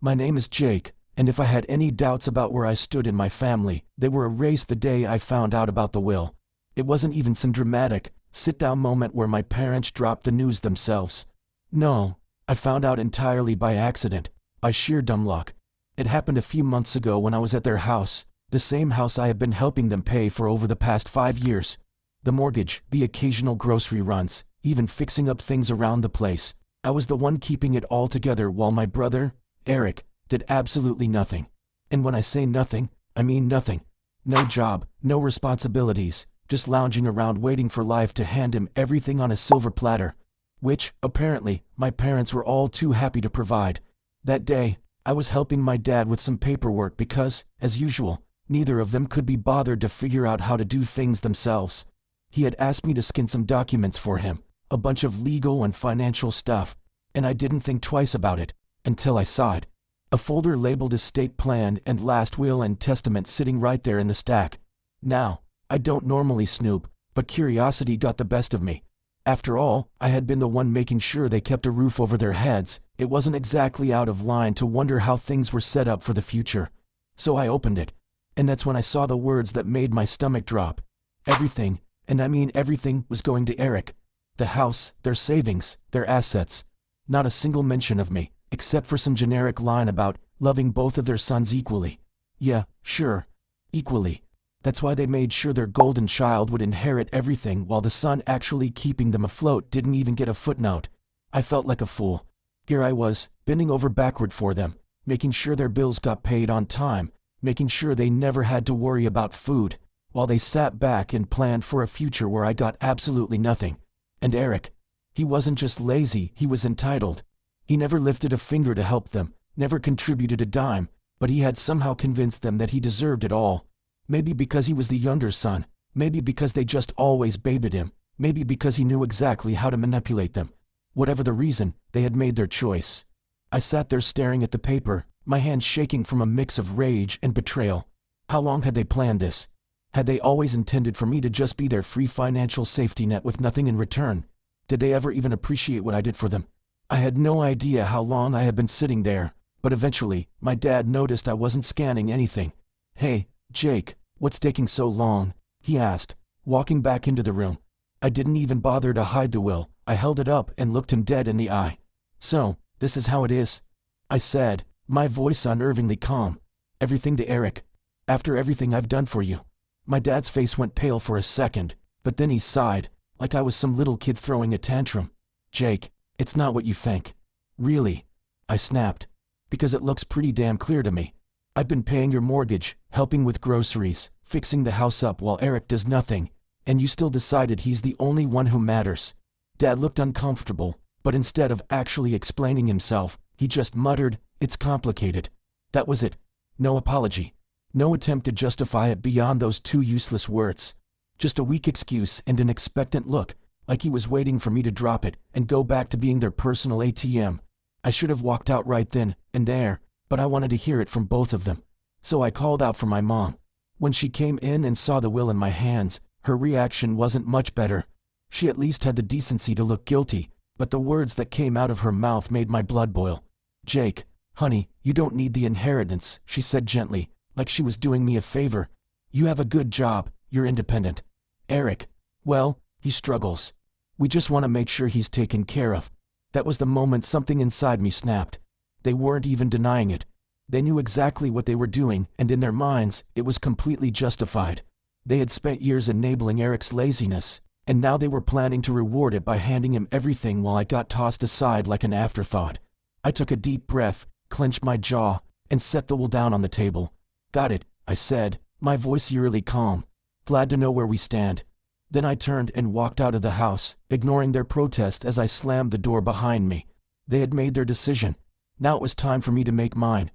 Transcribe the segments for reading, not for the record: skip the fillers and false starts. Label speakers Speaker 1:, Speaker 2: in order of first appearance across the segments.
Speaker 1: My name is Jake, and if I had any doubts about where I stood in my family, they were erased the day I found out about the will. It wasn't even some dramatic, sit-down moment where my parents dropped the news themselves. No, I found out entirely by accident, by sheer dumb luck. It happened a few months ago when I was at their house, the same house I have been helping them pay for over the past 5 years. The mortgage, the occasional grocery runs, even fixing up things around the place. I was the one keeping it all together while my brother, Eric, did absolutely nothing. And when I say nothing, I mean nothing. No job, no responsibilities, just lounging around waiting for life to hand him everything on a silver platter, which, apparently, my parents were all too happy to provide. That day, I was helping my dad with some paperwork because, as usual, neither of them could be bothered to figure out how to do things themselves. He had asked me to skin some documents for him, a bunch of legal and financial stuff, and I didn't think twice about it, until I saw it. A folder labeled estate plan and last will and testament sitting right there in the stack. Now, I don't normally snoop, but curiosity got the best of me. After all, I had been the one making sure they kept a roof over their heads. It wasn't exactly out of line to wonder how things were set up for the future. So I opened it, and that's when I saw the words that made my stomach drop. Everything, and I mean everything, was going to Eric. The house, their savings, their assets. Not a single mention of me, except for some generic line about loving both of their sons equally. Yeah, sure, equally. That's why they made sure their golden child would inherit everything while the son actually keeping them afloat didn't even get a footnote. I felt like a fool. Here I was, bending over backward for them, making sure their bills got paid on time, making sure they never had to worry about food, while they sat back and planned for a future where I got absolutely nothing. And Eric, he wasn't just lazy, he was entitled. He never lifted a finger to help them, never contributed a dime, but he had somehow convinced them that he deserved it all. Maybe because he was the younger son, maybe because they just always babied him, maybe because he knew exactly how to manipulate them. Whatever the reason, they had made their choice. I sat there staring at the paper, my hands shaking from a mix of rage and betrayal. How long had they planned this? Had they always intended for me to just be their free financial safety net with nothing in return? Did they ever even appreciate what I did for them? I had no idea how long I had been sitting there, but eventually, my dad noticed I wasn't scanning anything. "Hey, Jake, what's taking so long?" he asked, walking back into the room. I didn't even bother to hide the will. I held it up and looked him dead in the eye. "So, this is how it is," I said, my voice unnervingly calm. "Everything to Eric. After everything I've done for you." My dad's face went pale for a second, but then he sighed, like I was some little kid throwing a tantrum. "Jake, it's not what you think." "Really?" I snapped. "Because it looks pretty damn clear to me. I've been paying your mortgage, helping with groceries, fixing the house up while Eric does nothing, and you still decided he's the only one who matters." Dad looked uncomfortable, but instead of actually explaining himself, he just muttered, "It's complicated." That was it. No apology. No attempt to justify it beyond those two useless words. Just a weak excuse and an expectant look, like he was waiting for me to drop it and go back to being their personal ATM. I should have walked out right then and there, but I wanted to hear it from both of them. So I called out for my mom. When she came in and saw the will in my hands, her reaction wasn't much better. She at least had the decency to look guilty, but the words that came out of her mouth made my blood boil. "Jake, honey, you don't need the inheritance," she said gently, like she was doing me a favor. "You have a good job, you're independent. Eric, well, he struggles. We just want to make sure he's taken care of." That was the moment something inside me snapped. They weren't even denying it. They knew exactly what they were doing, and in their minds, it was completely justified. They had spent years enabling Eric's laziness, and now they were planning to reward it by handing him everything while I got tossed aside like an afterthought. I took a deep breath, clenched my jaw, and set the will down on the table. "Got it," I said, my voice eerily calm. "Glad to know where we stand." Then I turned and walked out of the house, ignoring their protest as I slammed the door behind me. They had made their decision. Now it was time for me to make mine.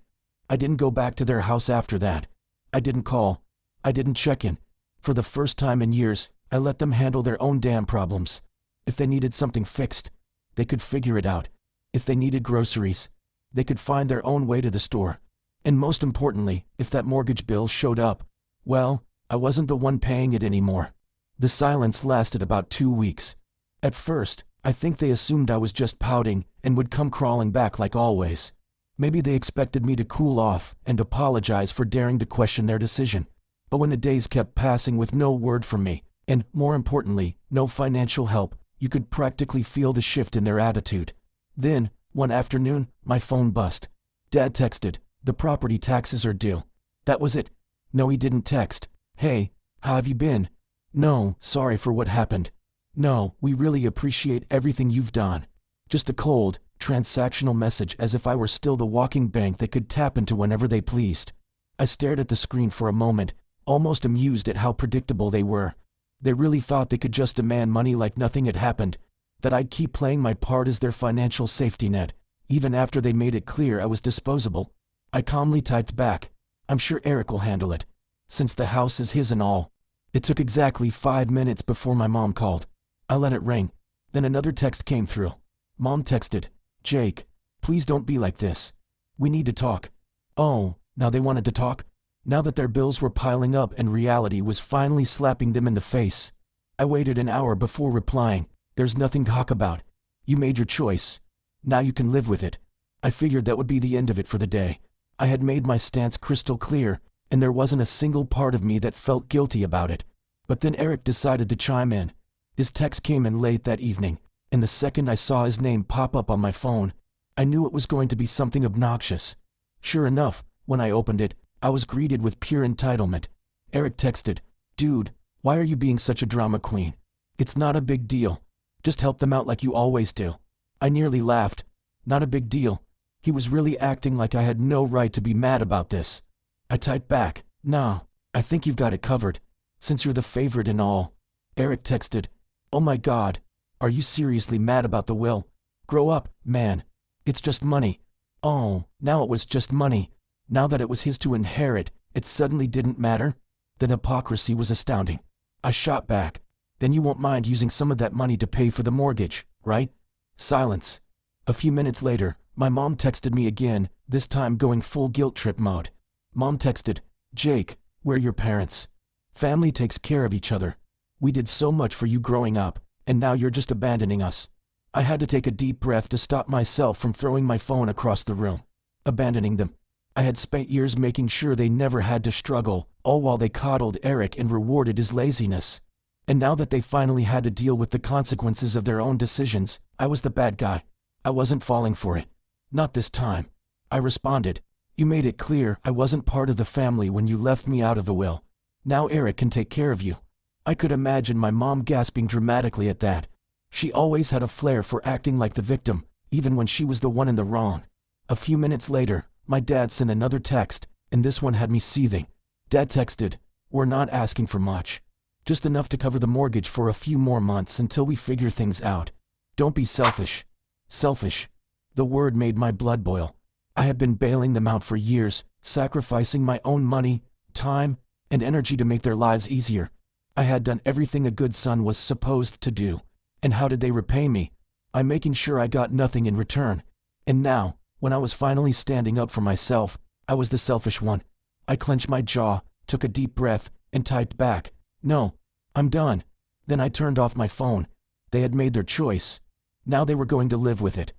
Speaker 1: I didn't go back to their house after that. I didn't call. I didn't check in. For the first time in years, I let them handle their own damn problems. If they needed something fixed, they could figure it out. If they needed groceries, they could find their own way to the store. And most importantly, if that mortgage bill showed up, well, I wasn't the one paying it anymore. The silence lasted about 2 weeks. At first, I think they assumed I was just pouting and would come crawling back like always. Maybe they expected me to cool off and apologize for daring to question their decision. But when the days kept passing with no word from me, and, more importantly, no financial help, you could practically feel the shift in their attitude. Then, one afternoon, my phone buzzed. Dad texted, "The property taxes are due." That was it. No, he didn't text, "Hey, how have you been?" No, "Sorry for what happened." No, "We really appreciate everything you've done." Just a cold, transactional message, as if I were still the walking bank they could tap into whenever they pleased. I stared at the screen for a moment, almost amused at how predictable they were. They really thought they could just demand money like nothing had happened, that I'd keep playing my part as their financial safety net, even after they made it clear I was disposable. I calmly typed back, "I'm sure Eric will handle it, since the house is his and all." It took exactly 5 minutes before my mom called. I let it ring. Then another text came through. Mom texted, "Jake, please don't be like this. We need to talk." Oh, now they wanted to talk? Now that their bills were piling up and reality was finally slapping them in the face. I waited an hour before replying, "There's nothing to talk about. You made your choice. Now you can live with it." I figured that would be the end of it for the day. I had made my stance crystal clear, and there wasn't a single part of me that felt guilty about it. But then Eric decided to chime in. His text came in late that evening, and the second I saw his name pop up on my phone, I knew it was going to be something obnoxious. Sure enough, when I opened it, I was greeted with pure entitlement. Eric texted, "Dude, why are you being such a drama queen? It's not a big deal. Just help them out like you always do." I nearly laughed. Not a big deal. He was really acting like I had no right to be mad about this. I typed back, "Nah, I think you've got it covered, since you're the favorite and all." Eric texted, "Oh my God, are you seriously mad about the will? Grow up, man. It's just money." Oh, now it was just money. Now that it was his to inherit, it suddenly didn't matter? The hypocrisy was astounding. I shot back, "Then you won't mind using some of that money to pay for the mortgage, right?" Silence. A few minutes later, my mom texted me again, this time going full guilt trip mode. Mom texted, "Jake, we're your parents. Family takes care of each other. We did so much for you growing up, and now you're just abandoning us." I had to take a deep breath to stop myself from throwing my phone across the room. Abandoning them. I had spent years making sure they never had to struggle, all while they coddled Eric and rewarded his laziness. And now that they finally had to deal with the consequences of their own decisions, I was the bad guy. I wasn't falling for it. Not this time. I responded, "You made it clear I wasn't part of the family when you left me out of the will. Now Eric can take care of you." I could imagine my mom gasping dramatically at that. She always had a flair for acting like the victim, even when she was the one in the wrong. A few minutes later, my dad sent another text, and this one had me seething. Dad texted, "We're not asking for much. Just enough to cover the mortgage for a few more months until we figure things out. Don't be selfish." Selfish. The word made my blood boil. I had been bailing them out for years, sacrificing my own money, time, and energy to make their lives easier. I had done everything a good son was supposed to do. And how did they repay me? By making sure I got nothing in return. And now, when I was finally standing up for myself, I was the selfish one. I clenched my jaw, took a deep breath, and typed back, "No, I'm done." Then I turned off my phone. They had made their choice. Now they were going to live with it.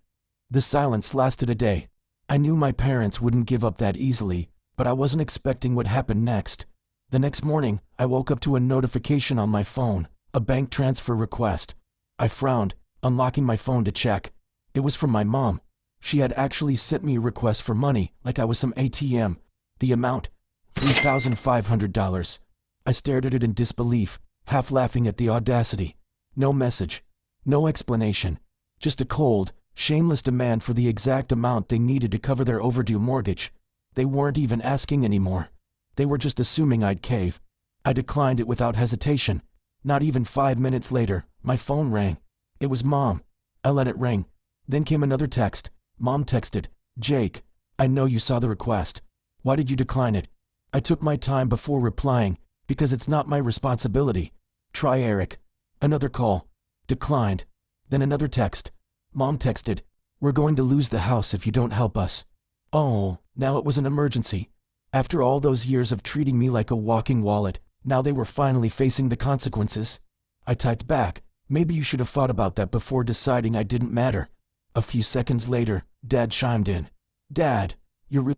Speaker 1: The silence lasted a day. I knew my parents wouldn't give up that easily, but I wasn't expecting what happened next. The next morning, I woke up to a notification on my phone, a bank transfer request. I frowned, unlocking my phone to check. It was from my mom. She had actually sent me a request for money, like I was some ATM. The amount, $3,500. I stared at it in disbelief, half laughing at the audacity. No message. No explanation. Just a cold, shameless demand for the exact amount they needed to cover their overdue mortgage. They weren't even asking anymore. They were just assuming I'd cave. I declined it without hesitation. Not even 5 minutes later, my phone rang. It was Mom. I let it ring. Then came another text. Mom texted, "Jake, I know you saw the request. Why did you decline it?" I took my time before replying, because it's not my responsibility. Try Eric. Another call. Declined. Then another text. Mom texted, "We're going to lose the house if you don't help us." Oh, now it was an emergency. After all those years of treating me like a walking wallet, now they were finally facing the consequences. I typed back, "Maybe you should have thought about that before deciding I didn't matter." A few seconds later, Dad chimed in. Dad, you're really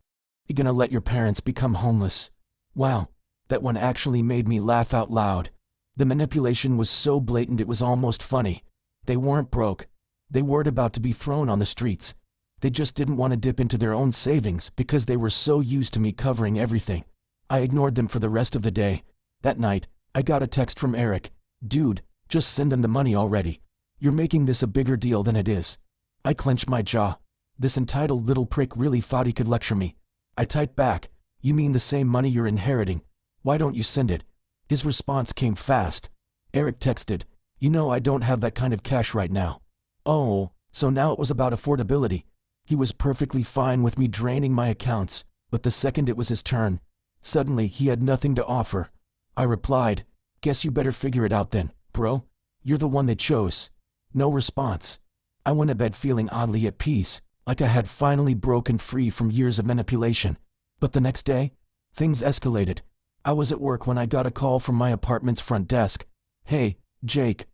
Speaker 1: gonna let your parents become homeless? Wow, that one actually made me laugh out loud. The manipulation was so blatant it was almost funny. They weren't broke. They weren't about to be thrown on the streets. They just didn't want to dip into their own savings because they were so used to me covering everything. I ignored them for the rest of the day. That night, I got a text from Eric. Dude, just send them the money already. You're making this a bigger deal than it is. I clenched my jaw. This entitled little prick really thought he could lecture me. I typed back, you mean the same money you're inheriting? Why don't you send it? His response came fast. Eric texted, you know I don't have that kind of cash right now. Oh, so now it was about affordability. He was perfectly fine with me draining my accounts, but the second it was his turn, suddenly he had nothing to offer. I replied, guess you better figure it out then, bro. You're the one they chose. No response. I went to bed feeling oddly at peace, like I had finally broken free from years of manipulation. But the next day, things escalated. I was at work when I got a call from my apartment's front desk. Hey, Jake.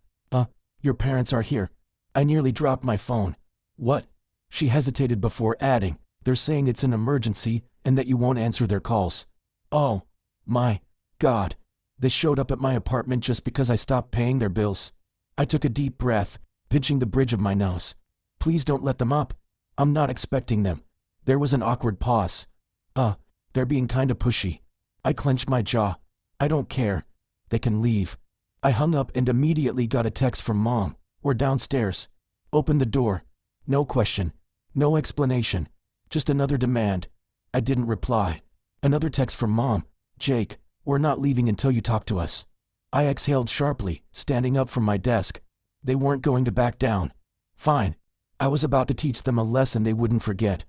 Speaker 1: Your parents are here. I nearly dropped my phone. What? She hesitated before adding, they're saying it's an emergency and that you won't answer their calls. Oh, my God. They showed up at my apartment just because I stopped paying their bills. I took a deep breath, pinching the bridge of my nose. Please don't let them up. I'm not expecting them. There was an awkward pause. They're being kinda pushy. I clenched my jaw. I don't care. They can leave. I hung up and immediately got a text from Mom. We're downstairs. Open the door. No question. No explanation. Just another demand. I didn't reply. Another text from Mom. Jake, we're not leaving until you talk to us. I exhaled sharply, standing up from my desk. They weren't going to back down. Fine. I was about to teach them a lesson they wouldn't forget.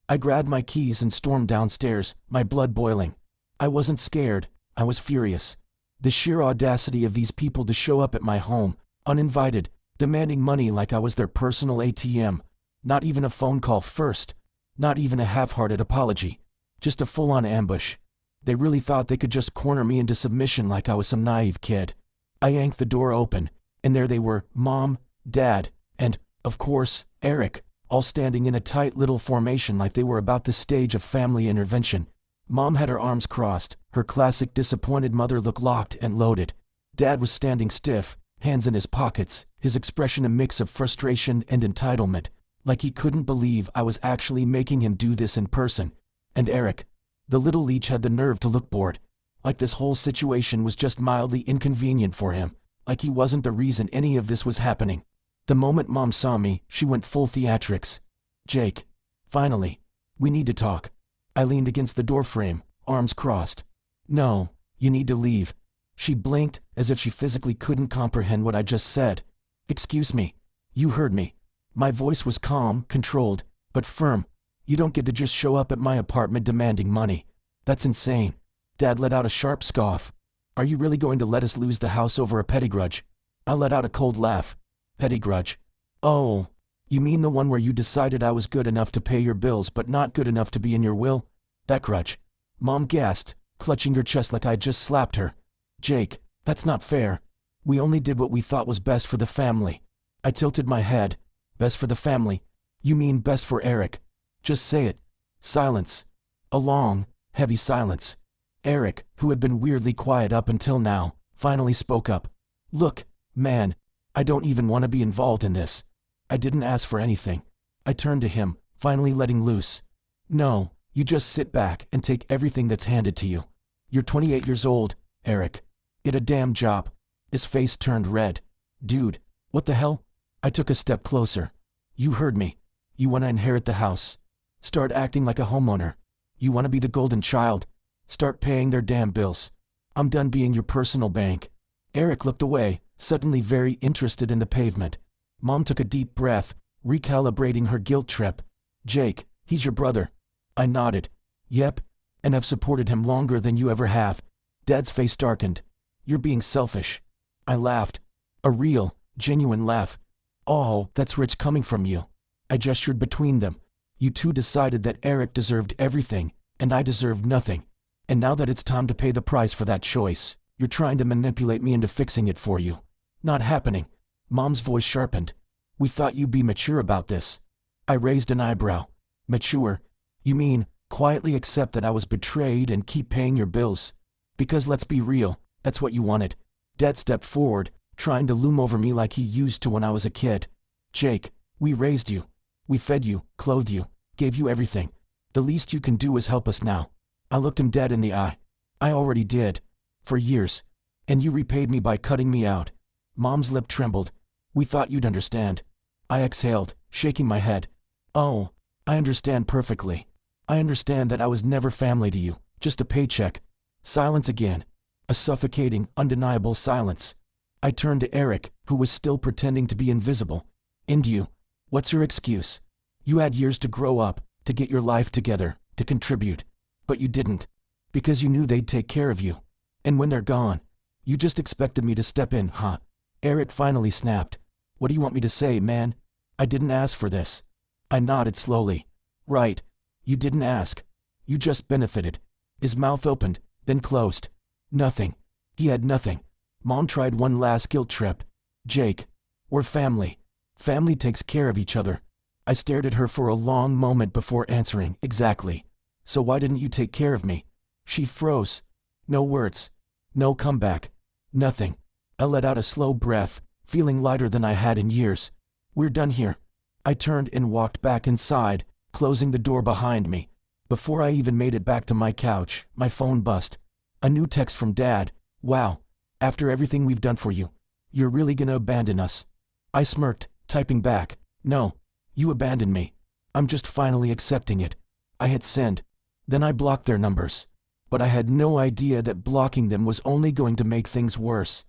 Speaker 1: I grabbed my keys and stormed downstairs, my blood boiling. I wasn't scared. I was furious. The sheer audacity of these people to show up at my home, uninvited, demanding money like I was their personal ATM. Not even a phone call first. Not even a half-hearted apology. Just a full-on ambush. They really thought they could just corner me into submission like I was some naive kid. I yanked the door open, and there they were, Mom, Dad, and, of course, Eric, all standing in a tight little formation like they were about to stage a family intervention. Mom had her arms crossed, her classic disappointed mother look locked and loaded. Dad was standing stiff, hands in his pockets, his expression a mix of frustration and entitlement, like he couldn't believe I was actually making him do this in person. And Eric, the little leech, had the nerve to look bored, like this whole situation was just mildly inconvenient for him, like he wasn't the reason any of this was happening. The moment Mom saw me, she went full theatrics. Jake, finally, we need to talk. I leaned against the doorframe, arms crossed. No, you need to leave. She blinked, as if she physically couldn't comprehend what I just said. Excuse me. You heard me. My voice was calm, controlled, but firm. You don't get to just show up at my apartment demanding money. That's insane. Dad let out a sharp scoff. Are you really going to let us lose the house over a petty grudge? I let out a cold laugh. Petty grudge. Oh, you mean the one where you decided I was good enough to pay your bills but not good enough to be in your will? That grudge. Mom gasped, clutching her chest like I'd just slapped her. Jake, that's not fair. We only did what we thought was best for the family. I tilted my head. Best for the family? You mean best for Eric? Just say it. Silence. A long, heavy silence. Eric, who had been weirdly quiet up until now, finally spoke up. Look, man, I don't even want to be involved in this. I didn't ask for anything. I turned to him, finally letting loose. No, you just sit back and take everything that's handed to you. You're 28 years old, Eric. Get a damn job. His face turned red. Dude, what the hell? I took a step closer. You heard me. You want to inherit the house. Start acting like a homeowner. You want to be the golden child. Start paying their damn bills. I'm done being your personal bank. Eric looked away, suddenly very interested in the pavement. Mom took a deep breath, recalibrating her guilt trip. Jake, he's your brother. I nodded. Yep, and I've supported him longer than you ever have. Dad's face darkened. You're being selfish. I laughed. A real, genuine laugh. Oh, that's rich coming from you. I gestured between them. You two decided that Eric deserved everything, and I deserved nothing. And now that it's time to pay the price for that choice, you're trying to manipulate me into fixing it for you. Not happening. Mom's voice sharpened. We thought you'd be mature about this. I raised an eyebrow. Mature? You mean, quietly accept that I was betrayed and keep paying your bills? Because let's be real, that's what you wanted. Dad stepped forward, trying to loom over me like he used to when I was a kid. Jake, we raised you. We fed you, clothed you, gave you everything. The least you can do is help us now. I looked him dead in the eye. I already did. For years. And you repaid me by cutting me out. Mom's lip trembled. We thought you'd understand. I exhaled, shaking my head. Oh, I understand perfectly. I understand that I was never family to you, just a paycheck. Silence again. A suffocating, undeniable silence. I turned to Eric, who was still pretending to be invisible. And you, what's your excuse? You had years to grow up, to get your life together, to contribute. But you didn't. Because you knew they'd take care of you. And when they're gone, you just expected me to step in, huh? Eric finally snapped. What do you want me to say, man? I didn't ask for this. I nodded slowly. Right. You didn't ask. You just benefited. His mouth opened, then closed. Nothing. He had nothing. Mom tried one last guilt trip. Jake, we're family. Family takes care of each other. I stared at her for a long moment before answering. Exactly. So why didn't you take care of me? She froze. No words. No comeback. Nothing. I let out a slow breath, feeling lighter than I had in years. We're done here. I turned and walked back inside, closing the door behind me. Before I even made it back to my couch, my phone buzzed. A new text from Dad. Wow. After everything we've done for you, you're really gonna abandon us? I smirked, typing back. No. You abandoned me. I'm just finally accepting it. I hit send. Then I blocked their numbers. But I had no idea that blocking them was only going to make things worse.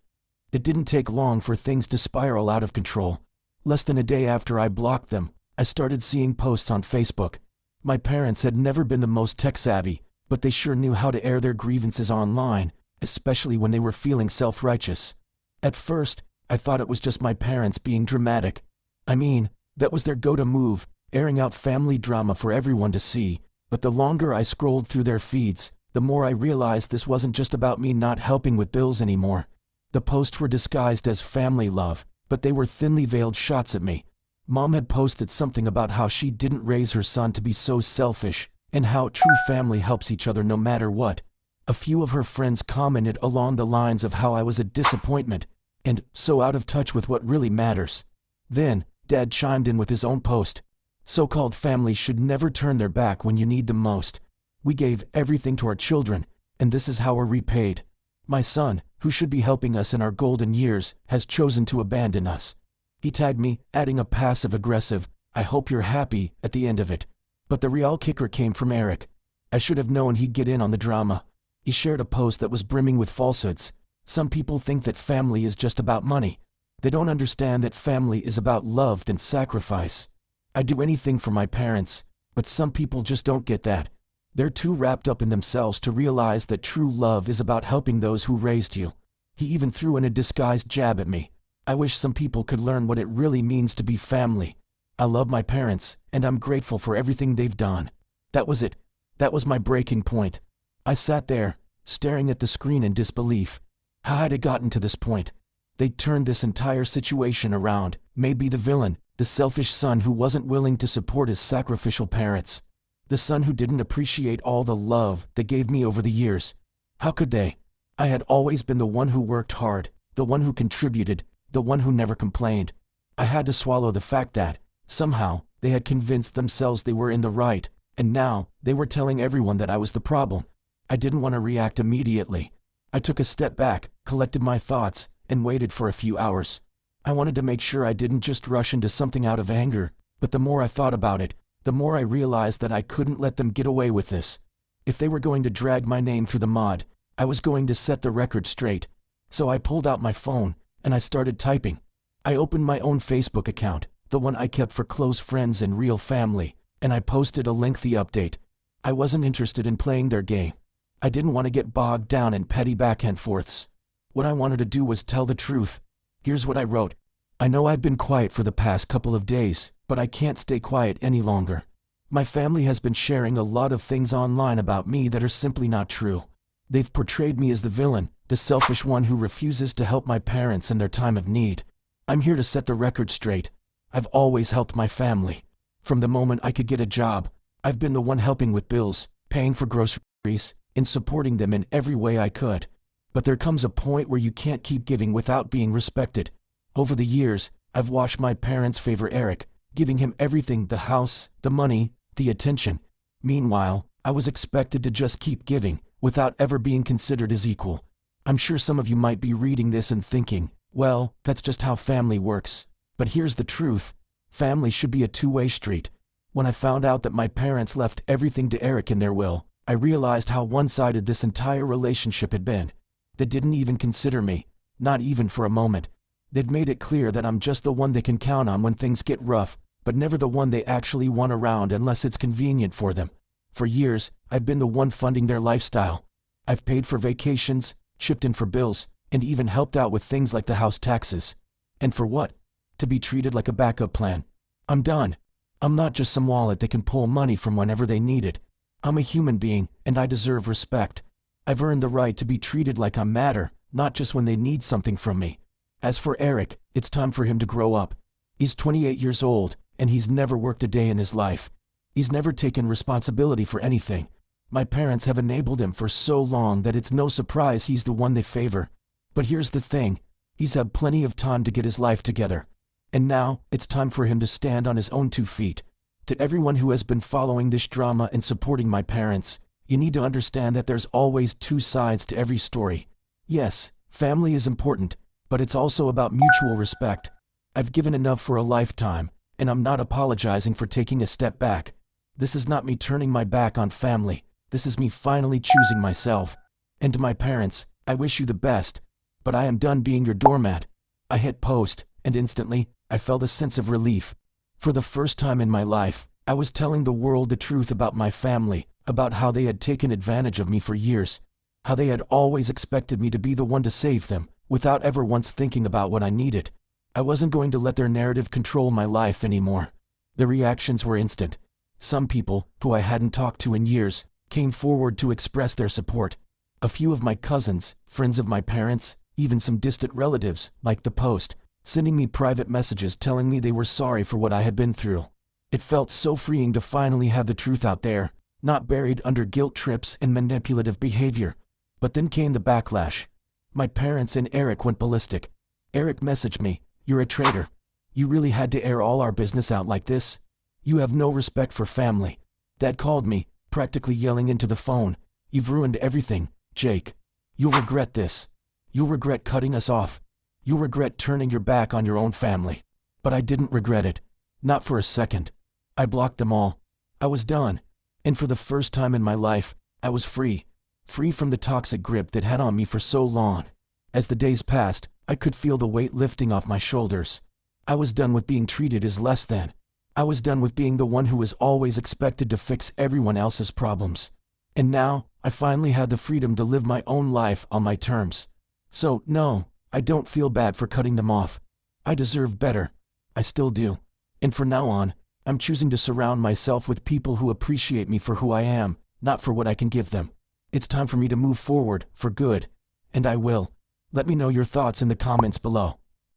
Speaker 1: It didn't take long for things to spiral out of control. Less than a day after I blocked them, I started seeing posts on Facebook. My parents had never been the most tech-savvy, but they sure knew how to air their grievances online, especially when they were feeling self-righteous. At first, I thought it was just my parents being dramatic. I mean, that was their go-to move, airing out family drama for everyone to see. But the longer I scrolled through their feeds, the more I realized this wasn't just about me not helping with bills anymore. The posts were disguised as family love, but they were thinly veiled shots at me. Mom had posted something about how she didn't raise her son to be so selfish, and how true family helps each other no matter what. A few of her friends commented along the lines of how I was a disappointment, and so out of touch with what really matters. Then, Dad chimed in with his own post. So-called families should never turn their back when you need them most. We gave everything to our children, and this is how we're repaid. My son, who should be helping us in our golden years, has chosen to abandon us. He tagged me, adding a passive-aggressive, I hope you're happy, at the end of it. But the real kicker came from Eric. I should have known he'd get in on the drama. He shared a post that was brimming with falsehoods. Some people think that family is just about money. They don't understand that family is about love and sacrifice. I'd do anything for my parents, but some people just don't get that. They're too wrapped up in themselves to realize that true love is about helping those who raised you. He even threw in a disguised jab at me. I wish some people could learn what it really means to be family. I love my parents, and I'm grateful for everything they've done. That was it. That was my breaking point. I sat there, staring at the screen in disbelief. How had it gotten to this point? They'd turned this entire situation around, made me the villain, the selfish son who wasn't willing to support his sacrificial parents. The son who didn't appreciate all the love they gave me over the years. How could they? I had always been the one who worked hard, the one who contributed, the one who never complained. I had to swallow the fact that, somehow, they had convinced themselves they were in the right, and now they were telling everyone that I was the problem. I didn't want to react immediately. I took a step back, collected my thoughts, and waited for a few hours. I wanted to make sure I didn't just rush into something out of anger, but the more I thought about it, the more I realized that I couldn't let them get away with this. If they were going to drag my name through the mud, I was going to set the record straight. So I pulled out my phone, and I started typing. I opened my own Facebook account, the one I kept for close friends and real family, and I posted a lengthy update. I wasn't interested in playing their game. I didn't want to get bogged down in petty back and forths. What I wanted to do was tell the truth. Here's what I wrote. I know I've been quiet for the past couple of days, but I can't stay quiet any longer. My family has been sharing a lot of things online about me that are simply not true. They've portrayed me as the villain, the selfish one who refuses to help my parents in their time of need. I'm here to set the record straight. I've always helped my family. From the moment I could get a job, I've been the one helping with bills, paying for groceries, and supporting them in every way I could. But there comes a point where you can't keep giving without being respected. Over the years, I've watched my parents favor Eric, giving him everything: the house, the money, the attention. Meanwhile, I was expected to just keep giving, without ever being considered as equal. I'm sure some of you might be reading this and thinking, well, that's just how family works. But here's the truth. Family should be a two-way street. When I found out that my parents left everything to Eric in their will, I realized how one-sided this entire relationship had been. They didn't even consider me, not even for a moment. They've made it clear that I'm just the one they can count on when things get rough, but never the one they actually want around unless it's convenient for them. For years, I've been the one funding their lifestyle. I've paid for vacations, chipped in for bills, and even helped out with things like the house taxes. And for what? To be treated like a backup plan. I'm done. I'm not just some wallet they can pull money from whenever they need it. I'm a human being, and I deserve respect. I've earned the right to be treated like I matter, not just when they need something from me. As for Eric, it's time for him to grow up. He's 28 years old, and he's never worked a day in his life. He's never taken responsibility for anything. My parents have enabled him for so long that it's no surprise he's the one they favor. But here's the thing. He's had plenty of time to get his life together. And now, it's time for him to stand on his own 2 feet. To everyone who has been following this drama and supporting my parents, you need to understand that there's always 2 sides to every story. Yes, family is important, but it's also about mutual respect. I've given enough for a lifetime, and I'm not apologizing for taking a step back. This is not me turning my back on family. This is me finally choosing myself. And to my parents, I wish you the best, but I am done being your doormat. I hit post, and instantly, I felt a sense of relief. For the first time in my life, I was telling the world the truth about my family, about how they had taken advantage of me for years, how they had always expected me to be the one to save them, without ever once thinking about what I needed. I wasn't going to let their narrative control my life anymore. The reactions were instant. Some people, who I hadn't talked to in years, came forward to express their support. A few of my cousins, friends of my parents, even some distant relatives, liked the post, sending me private messages telling me they were sorry for what I had been through. It felt so freeing to finally have the truth out there, not buried under guilt trips and manipulative behavior. But then came the backlash. My parents and Eric went ballistic. Eric messaged me, "You're a traitor. You really had to air all our business out like this? You have no respect for family." Dad called me, practically yelling into the phone, "You've ruined everything, Jake. You'll regret this. You'll regret cutting us off. You'll regret turning your back on your own family." But I didn't regret it. Not for a second. I blocked them all. I was done. And for the first time in my life, I was free. Free from the toxic grip that had on me for so long. As the days passed, I could feel the weight lifting off my shoulders. I was done with being treated as less than. I was done with being the one who was always expected to fix everyone else's problems. And now, I finally had the freedom to live my own life on my terms. So, no, I don't feel bad for cutting them off. I deserve better. I still do. And from now on, I'm choosing to surround myself with people who appreciate me for who I am, not for what I can give them. It's time for me to move forward, for good. And I will. Let me know your thoughts in the comments below.